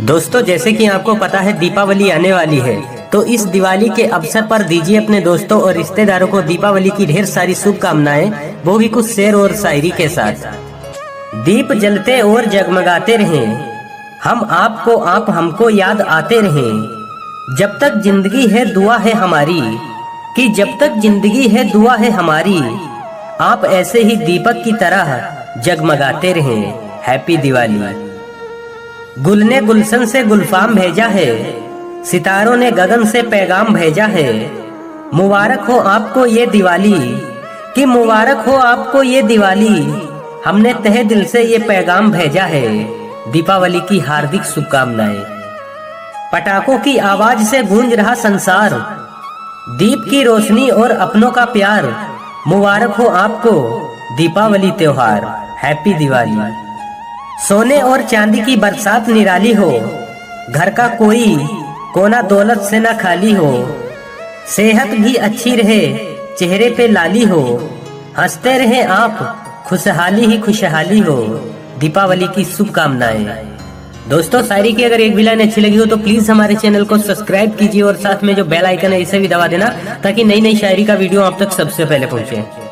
दोस्तों, जैसे कि आपको पता है दीपावली आने वाली है, तो इस दिवाली के अवसर पर दीजिए अपने दोस्तों और रिश्तेदारों को दीपावली की ढेर सारी शुभकामनाएं, वो भी कुछ शेर और शायरी के साथ। दीप जलते और जगमगाते रहें, हम आपको आप हमको याद आते रहें। जब तक जिंदगी है दुआ है हमारी, कि जब तक जिंदगी है दुआ है हमारी, आप ऐसे ही दीपक की तरह जगमगाते रहें। हैप्पी दिवाली। गुल ने गुलशन से गुलफाम भेजा है, सितारों ने गगन से पैगाम भेजा है। मुबारक हो आपको ये दिवाली, कि मुबारक हो आपको ये दिवाली, हमने तहे दिल से ये पैगाम भेजा है। दीपावली की हार्दिक शुभकामनाएं। पटाखों की आवाज से गूंज रहा संसार, दीप की रोशनी और अपनों का प्यार। मुबारक हो आपको दीपावली त्योहार। हैप्पी दिवाली। सोने और चांदी की बरसात निराली हो, घर का कोई कोना दौलत से न खाली हो। सेहत भी अच्छी रहे, चेहरे पे लाली हो, हंसते रहे आप, खुशहाली ही खुशहाली हो। दीपावली की शुभकामनाएं। दोस्तों, शायरी की अगर एक भी लाइन अच्छी लगी हो तो प्लीज हमारे चैनल को सब्सक्राइब कीजिए और साथ में जो बेल आइकन है इसे भी दबा देना, ताकि नई नई शायरी का वीडियो आप तक सबसे पहले पहुंचे।